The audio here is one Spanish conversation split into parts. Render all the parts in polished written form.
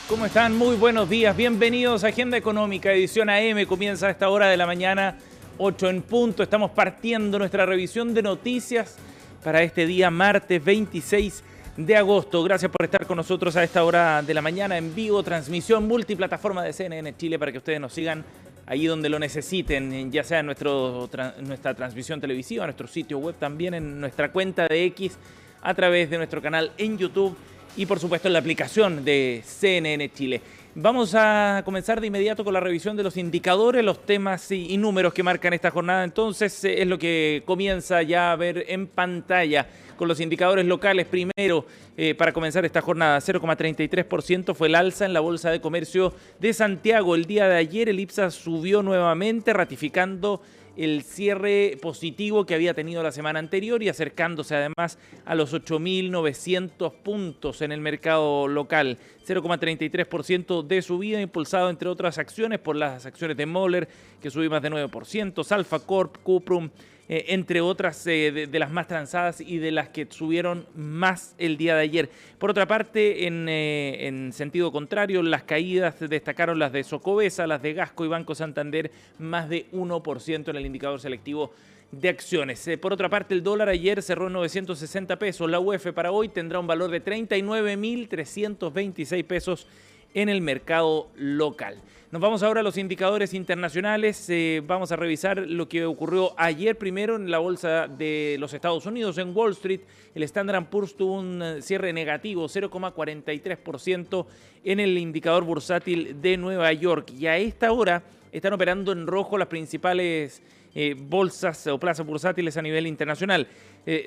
¿Cómo están? Muy buenos días. Bienvenidos a Agenda Económica, edición AM. Comienza a esta hora de la mañana, 8 en punto. Estamos partiendo nuestra revisión de noticias para este día martes 26 de agosto. Gracias por estar con nosotros a esta hora de la mañana en vivo, transmisión multiplataforma de CNN Chile para que ustedes nos sigan allí donde lo necesiten, ya sea en nuestra transmisión televisiva, en nuestro sitio web, también en nuestra cuenta de X, a través de nuestro canal en YouTube y por supuesto en la aplicación de CNN Chile. Vamos a comenzar de inmediato con la revisión de los indicadores, los temas y números que marcan esta jornada. Entonces es lo que comienza ya a ver en pantalla con los indicadores locales. Primero, para comenzar esta jornada, 0,33% fue el alza en la Bolsa de Comercio de Santiago. El día de ayer el IPSA subió nuevamente, ratificando el cierre positivo que había tenido la semana anterior y acercándose además a los 8.900 puntos en el mercado local. 0,33% de subida, impulsado entre otras acciones por las acciones de Moller, que subió más de 9%, Salfa Corp, Cuprum, entre otras de las más transadas y de las que subieron más el día de ayer. Por otra parte, en sentido contrario, las caídas destacaron las de Socobesa, las de Gasco y Banco Santander, más de 1% en el indicador selectivo de acciones. Por otra parte, el dólar ayer cerró en 960 pesos. La UF para hoy tendrá un valor de 39.326 pesos en el mercado local. Nos vamos ahora a los indicadores internacionales. Vamos a revisar lo que ocurrió ayer primero en la bolsa de los Estados Unidos. En Wall Street, el Standard & Poor's tuvo un cierre negativo, 0,43% en el indicador bursátil de Nueva York. Y a esta hora están operando en rojo las principales bolsas o plazas bursátiles a nivel internacional.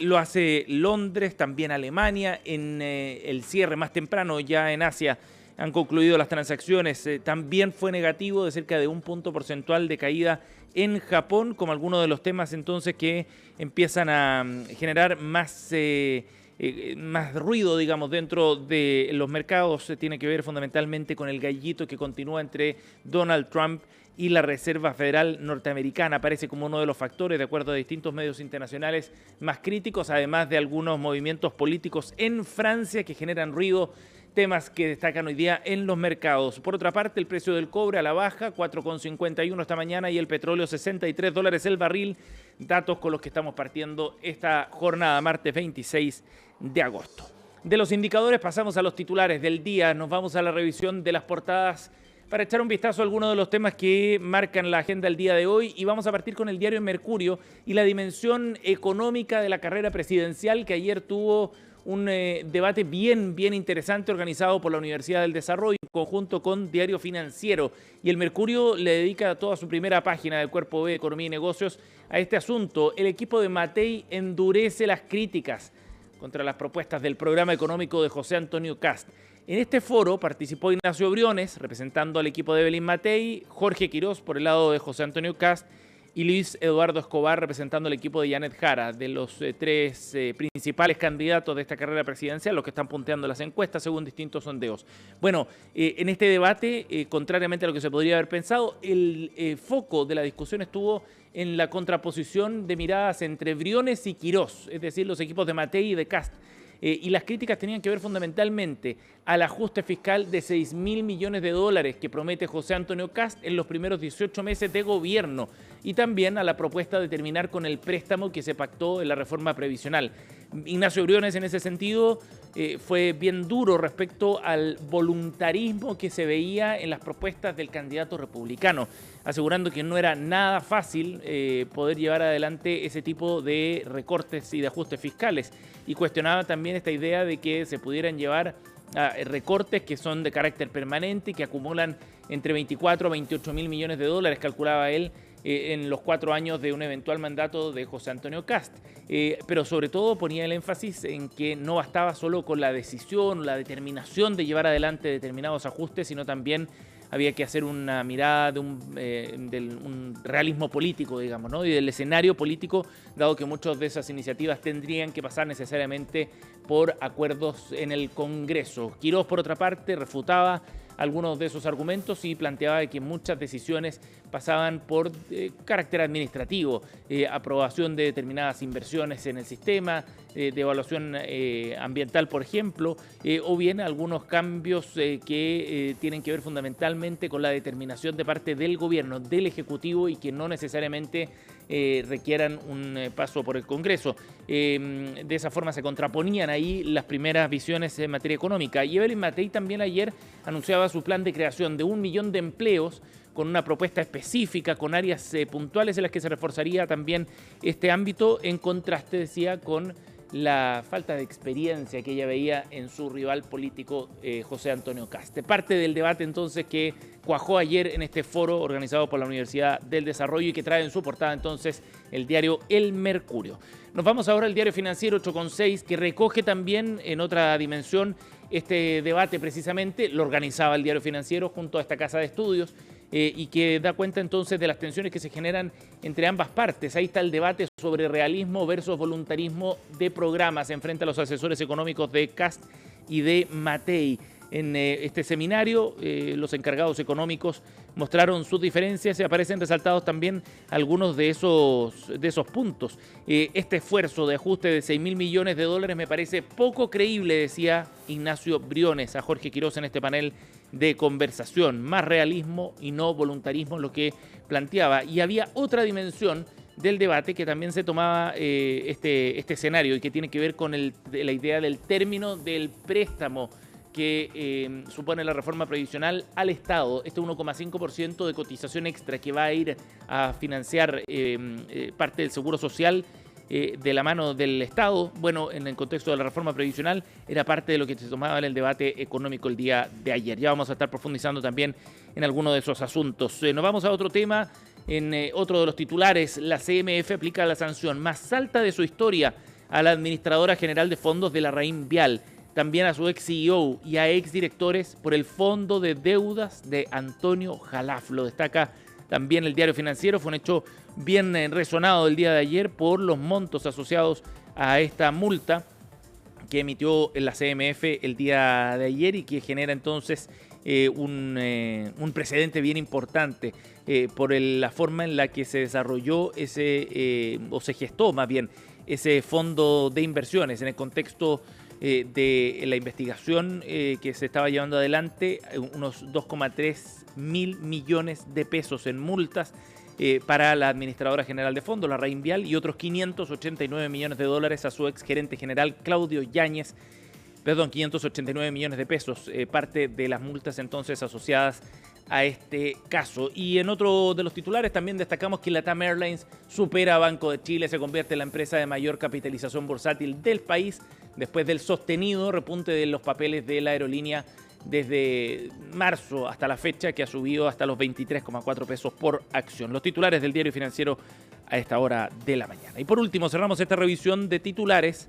Lo hace Londres, también Alemania. En el cierre más temprano ya en Asia han concluido las transacciones. También fue negativo, de cerca de 1 punto porcentual de caída en Japón, como algunos de los temas entonces que empiezan a generar más ruido, digamos, dentro de los mercados. Tiene que ver fundamentalmente con el gallito que continúa entre Donald Trump y la Reserva Federal Norteamericana. Aparece como uno de los factores, de acuerdo a distintos medios internacionales, más críticos, además de algunos movimientos políticos en Francia que generan ruido, temas que destacan hoy día en los mercados. Por otra parte, el precio del cobre a la baja, 4,51 esta mañana, y el petróleo $63 el barril, datos con los que estamos partiendo esta jornada, martes 26 de agosto. De los indicadores pasamos a los titulares del día. Nos vamos a la revisión de las portadas para echar un vistazo a algunos de los temas que marcan la agenda del día de hoy, y vamos a partir con el diario Mercurio y la dimensión económica de la carrera presidencial, que ayer tuvo un debate bien interesante organizado por la Universidad del Desarrollo en conjunto con Diario Financiero. Y el Mercurio le dedica toda su primera página del Cuerpo B de Economía y Negocios a este asunto. El equipo de Matei endurece las críticas contra las propuestas del programa económico de José Antonio Kast. En este foro participó Ignacio Briones, representando al equipo de Evelyn Matei, Jorge Quirós por el lado de José Antonio Kast y Luis Eduardo Escobar representando al equipo de Janet Jara, de los tres principales candidatos de esta carrera presidencial, los que están punteando las encuestas según distintos sondeos. Bueno, en este debate, contrariamente a lo que se podría haber pensado, el foco de la discusión estuvo en la contraposición de miradas entre Briones y Quirós, es decir, los equipos de Matei y de Kast. Y las críticas tenían que ver fundamentalmente al ajuste fiscal de $6.000 millones que promete José Antonio Kast en los primeros 18 meses de gobierno, y también a la propuesta de terminar con el préstamo que se pactó en la reforma previsional. Ignacio Briones en ese sentido fue bien duro respecto al voluntarismo que se veía en las propuestas del candidato republicano, asegurando que no era nada fácil poder llevar adelante ese tipo de recortes y de ajustes fiscales, y cuestionaba también esta idea de que se pudieran llevar a recortes que son de carácter permanente y que acumulan entre 24 a 28 mil millones de dólares, calculaba él, en los 4 años de un eventual mandato de José Antonio Kast. Pero sobre todo ponía el énfasis en que no bastaba solo con la decisión, la determinación de llevar adelante determinados ajustes, sino también había que hacer una mirada de un realismo político, digamos, ¿no? Y del escenario político, dado que muchas de esas iniciativas tendrían que pasar necesariamente por acuerdos en el Congreso. Quirós, por otra parte, refutaba algunos de esos argumentos y planteaba que muchas decisiones pasaban por carácter administrativo, aprobación de determinadas inversiones en el sistema, de evaluación ambiental, por ejemplo, o bien algunos cambios que tienen que ver fundamentalmente con la determinación de parte del gobierno, del Ejecutivo, y que no necesariamente requieran un paso por el Congreso. De esa forma se contraponían ahí las primeras visiones en materia económica. Y Evelyn Matei también ayer anunciaba su plan de creación de 1 millón de empleos con una propuesta específica, con áreas puntuales en las que se reforzaría también este ámbito, en contraste, decía, con la falta de experiencia que ella veía en su rival político José Antonio Kast. Parte del debate entonces que cuajó ayer en este foro organizado por la Universidad del Desarrollo y que trae en su portada entonces el diario El Mercurio. Nos vamos ahora al diario financiero 8,6, que recoge también en otra dimensión este debate precisamente. Lo organizaba el diario financiero junto a esta casa de estudios y que da cuenta entonces de las tensiones que se generan entre ambas partes. Ahí está el debate sobre realismo versus voluntarismo de programas en frente a los asesores económicos de Kast y de Matei. En este seminario, los encargados económicos mostraron sus diferencias y aparecen resaltados también algunos de esos puntos. Este esfuerzo de ajuste de 6.000 millones de dólares me parece poco creíble, decía Ignacio Briones a Jorge Quiroz en este panel de conversación. Más realismo y no voluntarismo, lo que planteaba. Y había otra dimensión del debate que también se tomaba este escenario y que tiene que ver con la idea del término del préstamo que supone la reforma previsional al Estado, este 1,5% de cotización extra que va a ir a financiar parte del seguro social de la mano del Estado. Bueno, en el contexto de la reforma previsional era parte de lo que se tomaba en el debate económico el día de ayer. Ya vamos a estar profundizando también en alguno de esos asuntos. Nos vamos a otro tema. En otro de los titulares, la CMF aplica la sanción más alta de su historia a la administradora general de fondos de Larraín Vial, también a su ex CEO y a ex directores por el fondo de deudas de Antonio Jalaf. Lo destaca también el diario financiero. Fue un hecho bien resonado el día de ayer por los montos asociados a esta multa que emitió la CMF el día de ayer y que genera entonces un precedente bien importante por la forma en la que se desarrolló o se gestó más bien ese fondo de inversiones en el contexto de la investigación que se estaba llevando adelante, unos 2,3 mil millones de pesos en multas para la administradora general de fondos, Larraín Vial, y otros 589 millones de dólares a su ex gerente general, Claudio Yáñez. 589 millones de pesos, parte de las multas entonces asociadas a este caso. Y en otro de los titulares también destacamos que LATAM Airlines supera a Banco de Chile, se convierte en la empresa de mayor capitalización bursátil del país después del sostenido repunte de los papeles de la aerolínea desde marzo hasta la fecha, que ha subido hasta los 23,4 pesos por acción. Los titulares del diario financiero a esta hora de la mañana. Y por último, cerramos esta revisión de titulares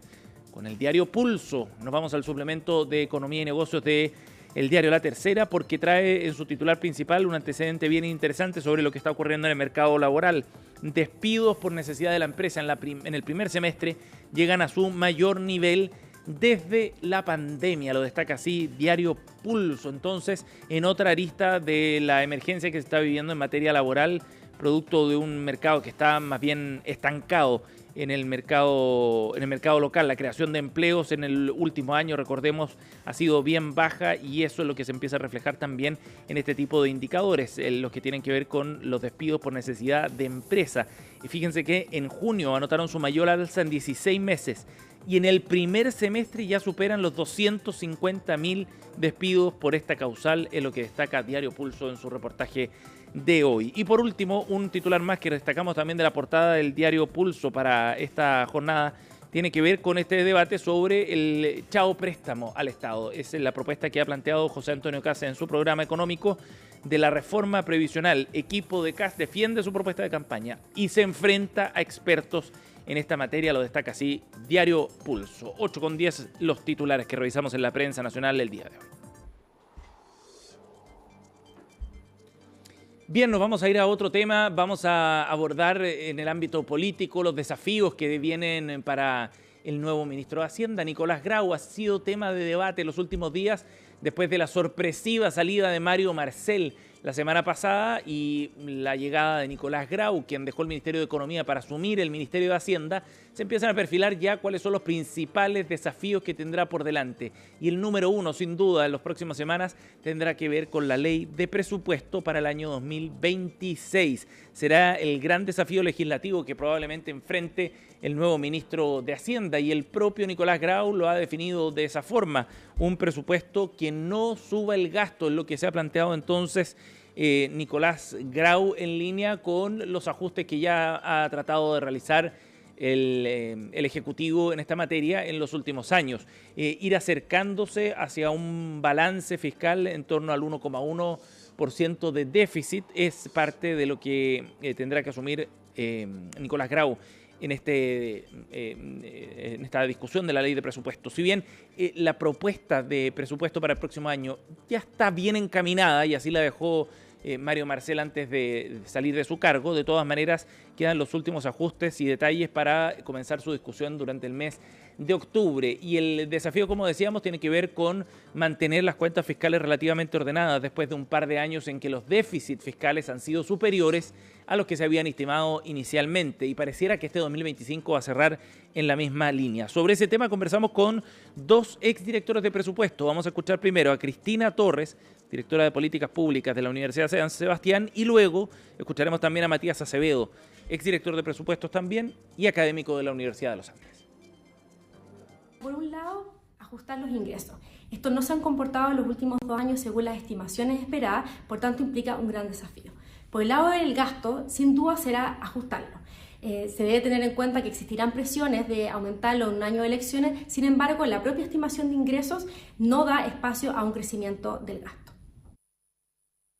con el diario Pulso. Nos vamos al suplemento de Economía y Negocios de el diario La Tercera, porque trae en su titular principal un antecedente bien interesante sobre lo que está ocurriendo en el mercado laboral. Despidos por necesidad de la empresa en el primer semestre llegan a su mayor nivel desde la pandemia, lo destaca así Diario Pulso. Entonces, en otra arista de la emergencia que se está viviendo en materia laboral, producto de un mercado que está más bien estancado en el mercado local. La creación de empleos en el último año, recordemos, ha sido bien baja y eso es lo que se empieza a reflejar también en este tipo de indicadores, los que tienen que ver con los despidos por necesidad de empresa. Y fíjense que en junio anotaron su mayor alza en 16 meses y en el primer semestre ya superan los 250.000 despidos por esta causal, es lo que destaca Diario Pulso en su reportaje de hoy. Y por último, un titular más que destacamos también de la portada del Diario Pulso para esta jornada tiene que ver con este debate sobre el chao préstamo al Estado. Esa es la propuesta que ha planteado José Antonio Kast en su programa económico de la reforma previsional. Equipo de Kast defiende su propuesta de campaña y se enfrenta a expertos en esta materia, lo destaca así Diario Pulso. 8,10 los titulares que revisamos en la prensa nacional el día de hoy. Bien, nos vamos a ir a otro tema. Vamos a abordar en el ámbito político los desafíos que vienen para el nuevo ministro de Hacienda, Nicolás Grau. Ha sido tema de debate en los últimos días después de la sorpresiva salida de Mario Marcel la semana pasada y la llegada de Nicolás Grau, quien dejó el Ministerio de Economía para asumir el Ministerio de Hacienda, se empiezan a perfilar ya cuáles son los principales desafíos que tendrá por delante. Y el número uno, sin duda, en las próximas semanas tendrá que ver con la ley de presupuesto para el año 2026. Será el gran desafío legislativo que probablemente enfrente el nuevo ministro de Hacienda, y el propio Nicolás Grau lo ha definido de esa forma: un presupuesto que no suba el gasto, es lo que se ha planteado entonces Nicolás Grau, en línea con los ajustes que ya ha tratado de realizar el Ejecutivo en esta materia en los últimos años. Ir acercándose hacia un balance fiscal en torno al 1,1% de déficit es parte de lo que tendrá que asumir Nicolás Grau en esta discusión de la ley de presupuesto. Si bien la propuesta de presupuesto para el próximo año ya está bien encaminada, y así la dejó Mario Marcel antes de salir de su cargo, de todas maneras quedan los últimos ajustes y detalles para comenzar su discusión durante el mes de octubre. Y el desafío, como decíamos, tiene que ver con mantener las cuentas fiscales relativamente ordenadas después de un par de años en que los déficits fiscales han sido superiores a los que se habían estimado inicialmente, y pareciera que este 2025 va a cerrar en la misma línea. Sobre ese tema conversamos con dos exdirectores de presupuesto. Vamos a escuchar primero a Cristina Torres, directora de Políticas Públicas de la Universidad de San Sebastián, y luego escucharemos también a Matías Acevedo, exdirector de presupuestos también y académico de la Universidad de los Andes. Por un lado, ajustar los ingresos. Estos no se han comportado en los últimos 2 años según las estimaciones esperadas, por tanto implica un gran desafío. Por el lado del gasto, sin duda será ajustarlo. Se debe tener en cuenta que existirán presiones de aumentarlo en un año de elecciones, sin embargo, la propia estimación de ingresos no da espacio a un crecimiento del gasto.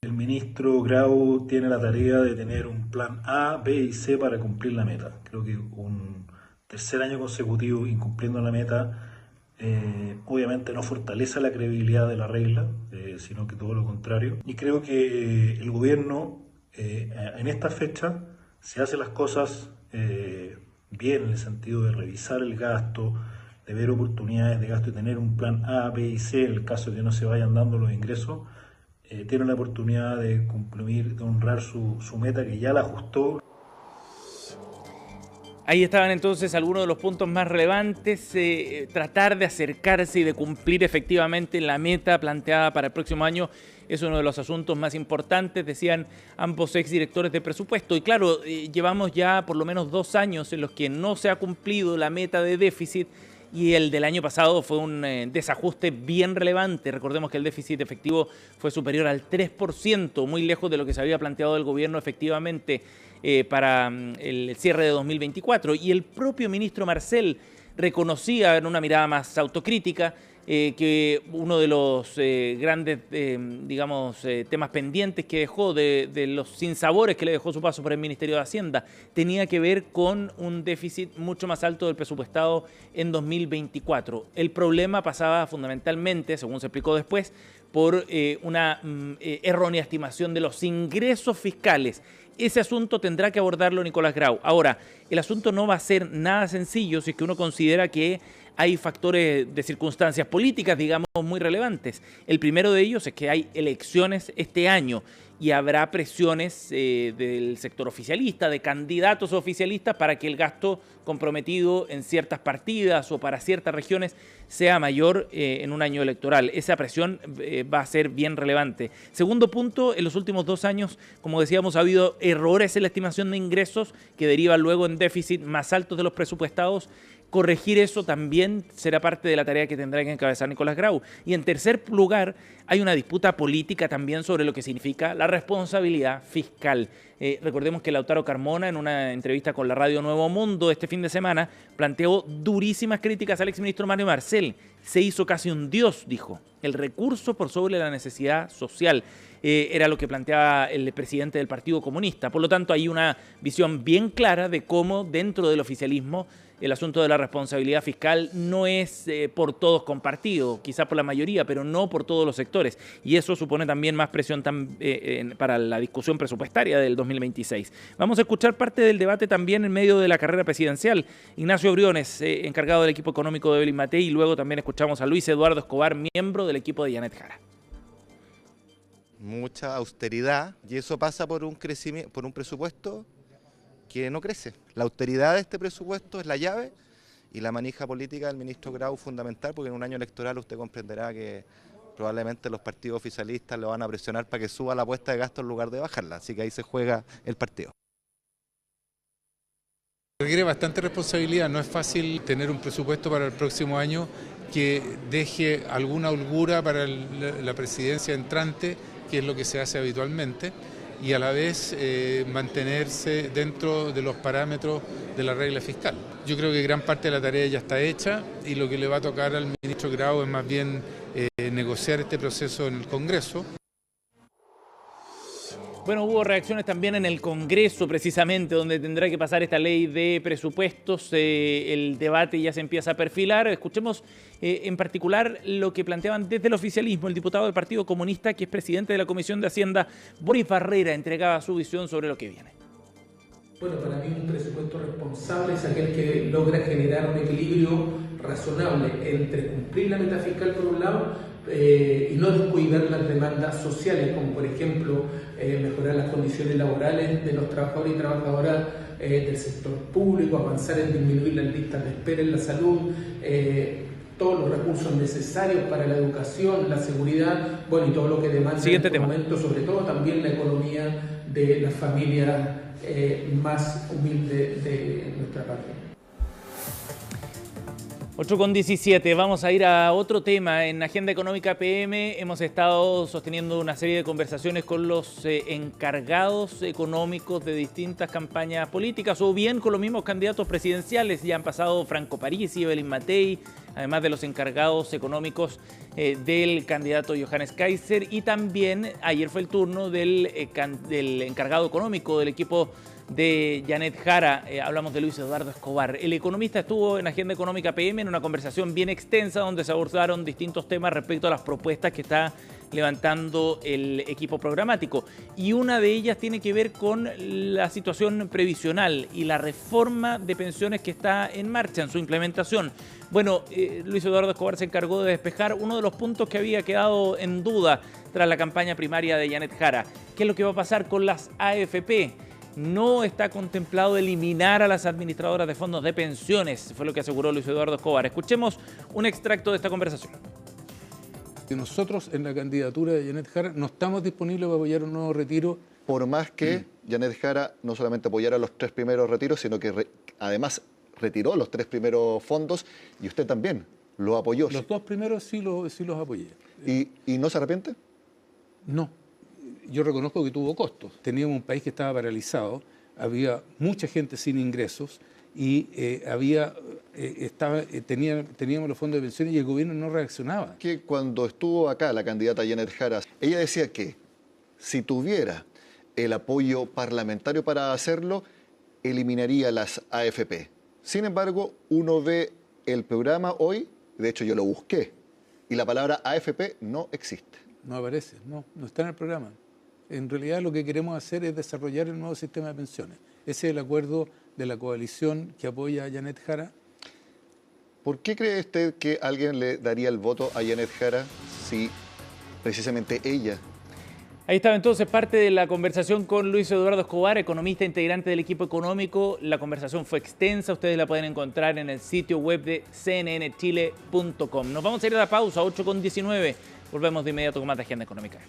El ministro Grau tiene la tarea de tener un plan A, B y C para cumplir la meta. Creo que un tercer año consecutivo incumpliendo la meta obviamente no fortalece la credibilidad de la regla, sino que todo lo contrario. Y creo que el gobierno en esta fecha se hace las cosas bien, en el sentido de revisar el gasto, de ver oportunidades de gasto y tener un plan A, B y C en el caso de que no se vayan dando los ingresos. Tiene la oportunidad de cumplir, de honrar su meta, que ya la ajustó. Ahí estaban entonces algunos de los puntos más relevantes: tratar de acercarse y de cumplir efectivamente la meta planteada para el próximo año es uno de los asuntos más importantes, decían ambos exdirectores de presupuesto. Y claro, llevamos ya por lo menos 2 años en los que no se ha cumplido la meta de déficit, y el del año pasado fue un desajuste bien relevante. Recordemos que el déficit efectivo fue superior al 3%, muy lejos de lo que se había planteado el gobierno efectivamente para el cierre de 2024. Y el propio ministro Marcel reconocía, en una mirada más autocrítica, que uno de los grandes, temas pendientes que dejó, de los sinsabores que le dejó su paso por el Ministerio de Hacienda, tenía que ver con un déficit mucho más alto del presupuestado en 2024. El problema pasaba fundamentalmente, según se explicó después, por una errónea estimación de los ingresos fiscales. Ese asunto tendrá que abordarlo Nicolás Grau. Ahora, el asunto no va a ser nada sencillo si es que uno considera que hay factores de circunstancias políticas, digamos, muy relevantes. El primero de ellos es que hay elecciones este año y habrá presiones del sector oficialista, de candidatos oficialistas, para que el gasto comprometido en ciertas partidas o para ciertas regiones sea mayor en un año electoral. Esa presión va a ser bien relevante. Segundo punto, en los últimos 2 años, como decíamos, ha habido errores en la estimación de ingresos que derivan luego en déficit más altos de los presupuestados. Corregir eso también será parte de la tarea que tendrá que encabezar Nicolás Grau. Y en tercer lugar, hay una disputa política también sobre lo que significa la responsabilidad fiscal. Recordemos que Lautaro Carmona, en una entrevista con la radio Nuevo Mundo este fin de semana, planteó durísimas críticas al exministro Mario Marcel. Se hizo casi un dios, dijo. El recurso por sobre la necesidad social. Era lo que planteaba el presidente del Partido Comunista. Por lo tanto, hay una visión bien clara de cómo dentro del oficialismo el asunto de la responsabilidad fiscal no es por todos compartido, quizás por la mayoría, pero no por todos los sectores. Y eso supone también más presión para la discusión presupuestaria del 2026. Vamos a escuchar parte del debate también en medio de la carrera presidencial. Ignacio Briones, encargado del equipo económico de Evelyn Matei, y luego también escuchamos a Luis Eduardo Escobar, miembro del equipo de Janet Jara. Mucha austeridad, y eso pasa por un presupuesto que no crece. La austeridad de este presupuesto es la llave, y la manija política del ministro Grau fundamental, porque en un año electoral usted comprenderá que probablemente los partidos oficialistas lo van a presionar para que suba la apuesta de gasto en lugar de bajarla, así que ahí se juega el partido. Requiere bastante responsabilidad, no es fácil tener un presupuesto para el próximo año que deje alguna holgura para la presidencia entrante, que es lo que se hace habitualmente, y a la vez mantenerse dentro de los parámetros de la regla fiscal. Yo creo que gran parte de la tarea ya está hecha y lo que le va a tocar al ministro Grau es más bien negociar este proceso en el Congreso. Bueno, hubo reacciones también en el Congreso, precisamente, donde tendrá que pasar esta ley de presupuestos. El debate ya se empieza a perfilar. Escuchemos en particular lo que planteaban desde el oficialismo. El diputado del Partido Comunista, que es presidente de la Comisión de Hacienda, Boris Barrera, entregaba su visión sobre lo que viene. Bueno, para mí un presupuesto responsable es aquel que logra generar un equilibrio razonable entre cumplir la meta fiscal por un lado y no descuidar las demandas sociales, como por ejemplo mejorar las condiciones laborales de los trabajadores y trabajadoras del sector público, avanzar en disminuir las listas de espera en la salud, todos los recursos necesarios para la educación, la seguridad, bueno, y todo lo que demanda en este momento, sobre todo también la economía de las familias más humildes de nuestra patria. 8:17, vamos a ir a otro tema. En Agenda Económica PM hemos estado sosteniendo una serie de conversaciones con los encargados económicos de distintas campañas políticas, o bien con los mismos candidatos presidenciales. Ya han pasado Franco Parisi, Evelyn Matei, además de los encargados económicos del candidato Johannes Kaiser, y también ayer fue el turno del encargado económico del equipo de Janet Jara. Hablamos de Luis Eduardo Escobar. El economista estuvo en Agenda Económica PM en una conversación bien extensa donde se abordaron distintos temas respecto a las propuestas que está levantando el equipo programático, y una de ellas tiene que ver con la situación previsional y la reforma de pensiones que está en marcha en su implementación. Bueno, Luis Eduardo Escobar se encargó de despejar uno de los puntos que había quedado en duda tras la campaña primaria de Janet Jara. ¿Qué es lo que va a pasar con las AFP? No está contemplado eliminar a las administradoras de fondos de pensiones, fue lo que aseguró Luis Eduardo Escobar. Escuchemos un extracto de esta conversación. Nosotros en la candidatura de Janet Jara no estamos disponibles para apoyar un nuevo retiro. Por más que Janet Jara no solamente apoyara los 3 primeros retiros, sino que además retiró los 3 primeros fondos, y usted también lo apoyó. Los 2 primeros sí los apoyé. ¿Y no se arrepiente? No. Yo reconozco que tuvo costos. Teníamos un país que estaba paralizado, había mucha gente sin ingresos y teníamos los fondos de pensiones y el gobierno no reaccionaba. Que cuando estuvo acá la candidata Janet Jara, ella decía que si tuviera el apoyo parlamentario para hacerlo, eliminaría las AFP. Sin embargo, uno ve el programa hoy, de hecho yo lo busqué, y la palabra AFP no existe. No aparece, no está en el programa. En realidad lo que queremos hacer es desarrollar el nuevo sistema de pensiones. Ese es el acuerdo de la coalición que apoya a Janet Jara. ¿Por qué cree usted que alguien le daría el voto a Janet Jara si precisamente ella? Ahí estaba entonces parte de la conversación con Luis Eduardo Escobar, economista integrante del equipo económico. La conversación fue extensa, ustedes la pueden encontrar en el sitio web de cnnchile.com. Nos vamos a ir a la pausa, 8:19. Volvemos de inmediato con más de Agenda Económica.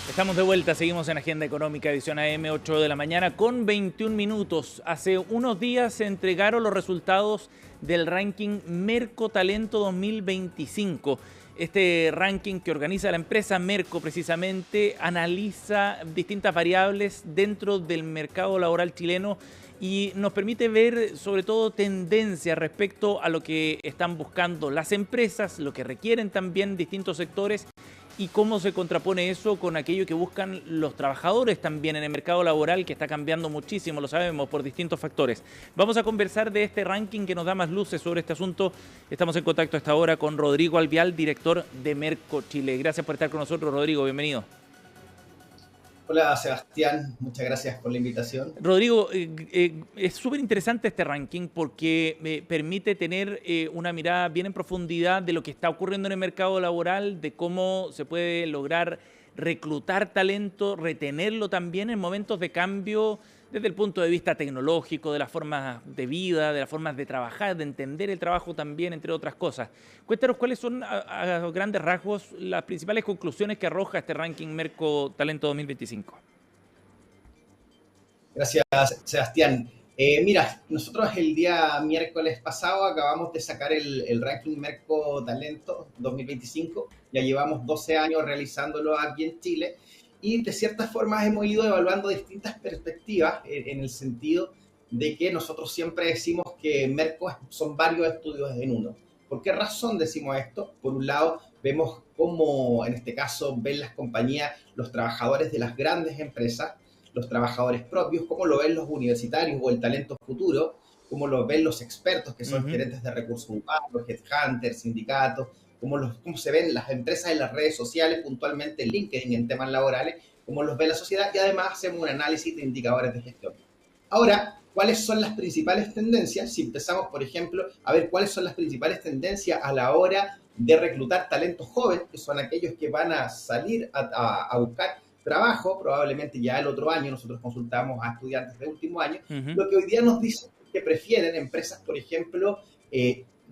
Estamos de vuelta, seguimos en Agenda Económica, edición AM, 8 de la mañana con 21 minutos. Hace unos días se entregaron los resultados del ranking Merco Talento 2025. Este ranking que organiza la empresa Merco precisamente analiza distintas variables dentro del mercado laboral chileno y nos permite ver sobre todo tendencias respecto a lo que están buscando las empresas, lo que requieren también distintos sectores y cómo se contrapone eso con aquello que buscan los trabajadores también en el mercado laboral, que está cambiando muchísimo, lo sabemos, por distintos factores. Vamos a conversar de este ranking que nos da más luces sobre este asunto. Estamos en contacto a esta hora con Rodrigo Alvial, director de Merco Chile. Gracias por estar con nosotros, Rodrigo, bienvenido. Hola Sebastián, muchas gracias por la invitación. Rodrigo, es súper interesante este ranking porque permite tener una mirada bien en profundidad de lo que está ocurriendo en el mercado laboral, de cómo se puede lograr reclutar talento, retenerlo también en momentos de cambio desde el punto de vista tecnológico, de las formas de vida, de las formas de trabajar, de entender el trabajo también, entre otras cosas. Cuéntanos cuáles son, a grandes rasgos, las principales conclusiones que arroja este ranking Merco Talento 2025. Gracias, Sebastián. Mira, nosotros el día miércoles pasado acabamos de sacar el ranking Merco Talento 2025. Ya llevamos 12 años realizándolo aquí en Chile. Y de ciertas formas hemos ido evaluando distintas perspectivas en el sentido de que nosotros siempre decimos que Merco son varios estudios en uno. ¿Por qué razón decimos esto? Por un lado, vemos cómo en este caso ven las compañías, los trabajadores de las grandes empresas, los trabajadores propios, cómo lo ven los universitarios o el talento futuro, cómo lo ven los expertos que son gerentes de recursos humanos, headhunters, sindicatos, cómo se ven las empresas en las redes sociales, puntualmente en LinkedIn en temas laborales, cómo los ve la sociedad y además hacemos un análisis de indicadores de gestión. Ahora, ¿cuáles son las principales tendencias? Si empezamos, por ejemplo, a ver cuáles son las principales tendencias a la hora de reclutar talentos jóvenes, que son aquellos que van a salir a buscar trabajo, probablemente ya el otro año, nosotros consultamos a estudiantes de último año, lo que hoy día nos dicen que prefieren empresas, por ejemplo,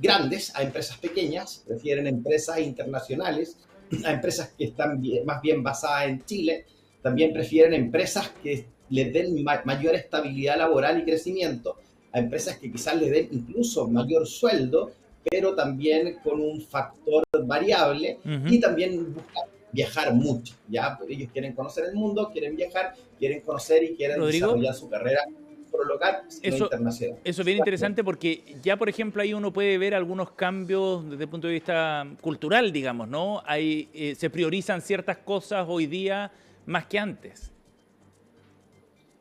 grandes a empresas pequeñas, prefieren empresas internacionales a empresas que están más bien basadas en Chile, también prefieren empresas que les den mayor estabilidad laboral y crecimiento, a empresas que quizás les den incluso mayor sueldo, pero también con un factor variable y también buscan viajar mucho, ¿ya? Ellos quieren conocer el mundo, quieren viajar, quieren conocer y quieren desarrollar su carrera local, sino internacional. Eso es bien interesante porque ya, por ejemplo, ahí uno puede ver algunos cambios desde el punto de vista cultural, digamos, ¿no? Se priorizan ciertas cosas hoy día más que antes.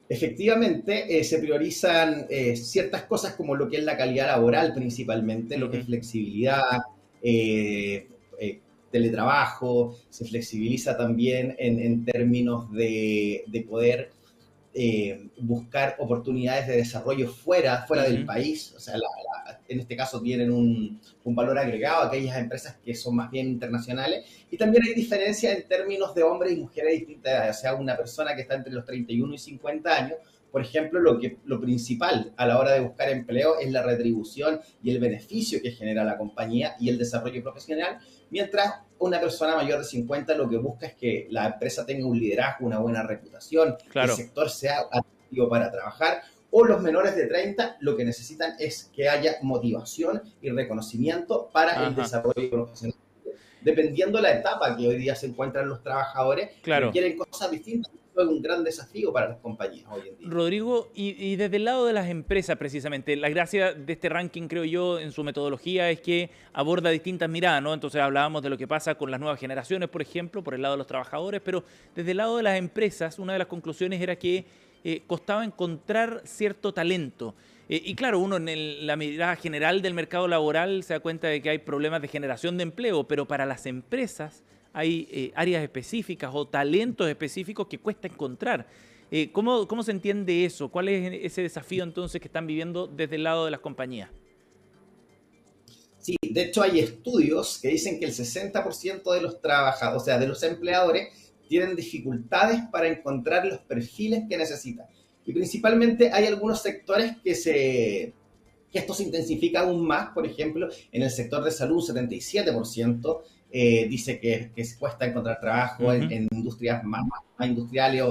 Efectivamente, se priorizan ciertas cosas como lo que es la calidad laboral principalmente, lo que es flexibilidad, teletrabajo, se flexibiliza también en términos de poder buscar oportunidades de desarrollo fuera del país, o sea, en este caso tienen un valor agregado a aquellas empresas que son más bien internacionales, y también hay diferencias en términos de hombres y mujeres de distintas edades, o sea, una persona que está entre los 31 y 50 años, por ejemplo, lo principal a la hora de buscar empleo es la retribución y el beneficio que genera la compañía y el desarrollo profesional, mientras una persona mayor de 50 lo que busca es que la empresa tenga un liderazgo, una buena reputación, claro, que el sector sea atractivo para trabajar, o los menores de 30 lo que necesitan es que haya motivación y reconocimiento para el desarrollo profesional. Dependiendo la etapa que hoy día se encuentran los trabajadores, requieren cosas distintas. Es un gran desafío para las compañías hoy en día. Rodrigo, y desde el lado de las empresas precisamente, la gracia de este ranking, creo yo, en su metodología es que aborda distintas miradas, ¿no? Entonces hablábamos de lo que pasa con las nuevas generaciones, por ejemplo, por el lado de los trabajadores, pero desde el lado de las empresas, una de las conclusiones era que costaba encontrar cierto talento. Y claro, uno en la mirada general del mercado laboral se da cuenta de que hay problemas de generación de empleo, pero para las empresas hay áreas específicas o talentos específicos que cuesta encontrar. ¿Cómo se entiende eso? ¿Cuál es ese desafío entonces que están viviendo desde el lado de las compañías? Sí, de hecho hay estudios que dicen que el 60% de los trabajadores, o sea, de los empleadores, tienen dificultades para encontrar los perfiles que necesitan. Y principalmente hay algunos sectores que esto se intensifica aún más. Por ejemplo, en el sector de salud, 77% dice que cuesta encontrar trabajo en industrias más industriales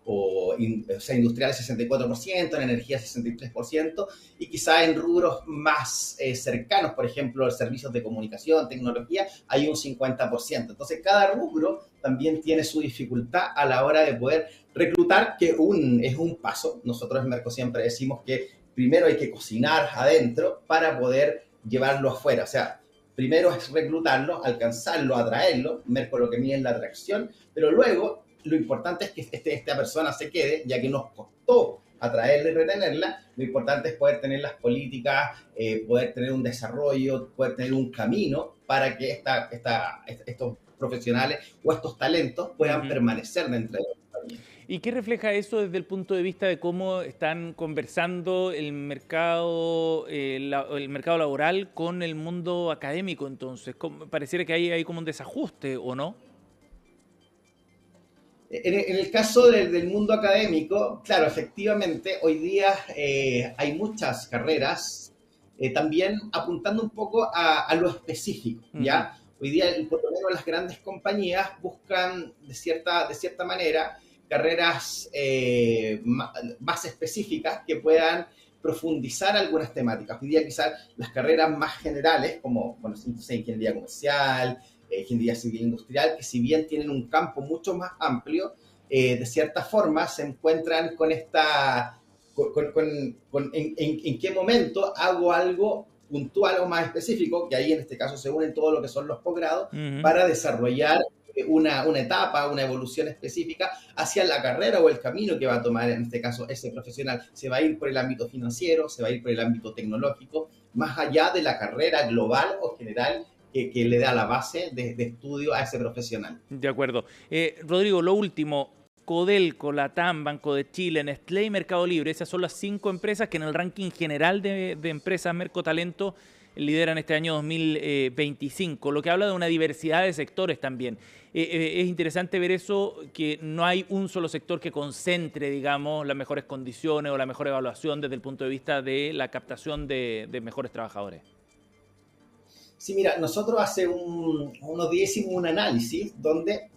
o sea, industriales 64%, en energía 63%, y quizá en rubros más cercanos, por ejemplo, servicios de comunicación, tecnología, hay un 50%. Entonces, cada rubro también tiene su dificultad a la hora de poder reclutar, que es un paso. Nosotros en Merco siempre decimos que primero hay que cocinar adentro para poder llevarlo afuera. O sea, primero es reclutarlo, alcanzarlo, atraerlo, Merco lo que mide es la atracción, pero luego lo importante es que esta persona se quede, ya que nos costó atraerla y retenerla. Lo importante es poder tener las políticas, poder tener un desarrollo, poder tener un camino para que estos profesionales o estos talentos puedan permanecer dentro de la compañía. ¿Y qué refleja eso desde el punto de vista de cómo están conversando el mercado laboral con el mundo académico? Entonces, pareciera que hay como un desajuste, ¿o no? En el caso del mundo académico, claro, efectivamente, hoy día hay muchas carreras también apuntando un poco a lo específico, ¿ya? Hoy día, por lo menos las grandes compañías buscan, de cierta manera, carreras más específicas que puedan profundizar algunas temáticas. Hoy día quizás las carreras más generales, como, bueno, ingeniería comercial, ingeniería civil industrial, que si bien tienen un campo mucho más amplio, de cierta forma se encuentran con en qué momento hago algo puntual o más específico, que ahí en este caso se unen todo lo que son los posgrados, para desarrollar una etapa, una evolución específica hacia la carrera o el camino que va a tomar en este caso ese profesional. Se va a ir por el ámbito financiero, se va a ir por el ámbito tecnológico, más allá de la carrera global o general que le da la base de estudio a ese profesional. De acuerdo. Rodrigo, lo último, Codelco, Latam, Banco de Chile, Nestlé y Mercado Libre, esas son las 5 empresas que en el ranking general de empresas Mercotalento lideran este año 2025, lo que habla de una diversidad de sectores también. Es interesante ver eso, que no hay un solo sector que concentre, digamos, las mejores condiciones o la mejor evaluación desde el punto de vista de la captación de mejores trabajadores. Sí, mira, nosotros hace unos días hicimos un análisis donde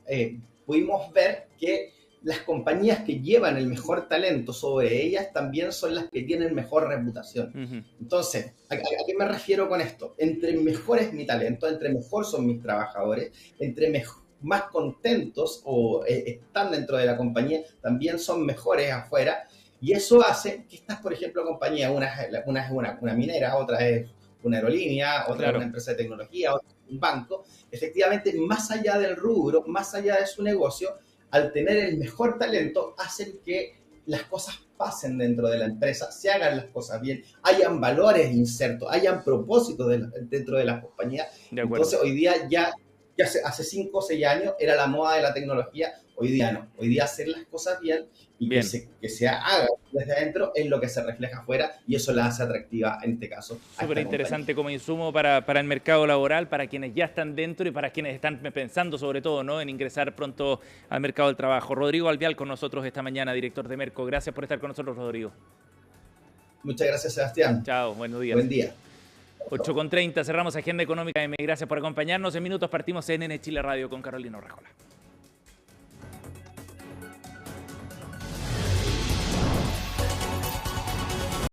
pudimos ver que las compañías que llevan el mejor talento sobre ellas también son las que tienen mejor reputación. Entonces, ¿a qué me refiero con esto? Entre mejor es mi talento, entre mejor son mis trabajadores, entre más contentos o están dentro de la compañía, también son mejores afuera. Y eso hace que estas, por ejemplo, compañías, una es una minera, otra es una aerolínea, otra es una empresa de tecnología, otra es un banco, efectivamente, más allá del rubro, más allá de su negocio, al tener el mejor talento, hacen que las cosas pasen dentro de la empresa, se hagan las cosas bien, hayan valores insertos, hayan propósitos dentro de las compañías. Entonces, hoy día ya hace 5 o 6 años era la moda de la tecnología, hoy día no. Hoy día hacer las cosas bien y que se haga desde adentro es lo que se refleja afuera y eso la hace atractiva en este caso. Súper interesante como insumo para el mercado laboral, para quienes ya están dentro y para quienes están pensando sobre todo, ¿no?, en ingresar pronto al mercado del trabajo. Rodrigo Alvear con nosotros esta mañana, director de Merco. Gracias por estar con nosotros, Rodrigo. Muchas gracias, Sebastián. Chao, buenos días. Buen día. 8:30, cerramos Agenda Económica M. Gracias por acompañarnos. En minutos partimos en NN Chile Radio con Carolina Urrejola.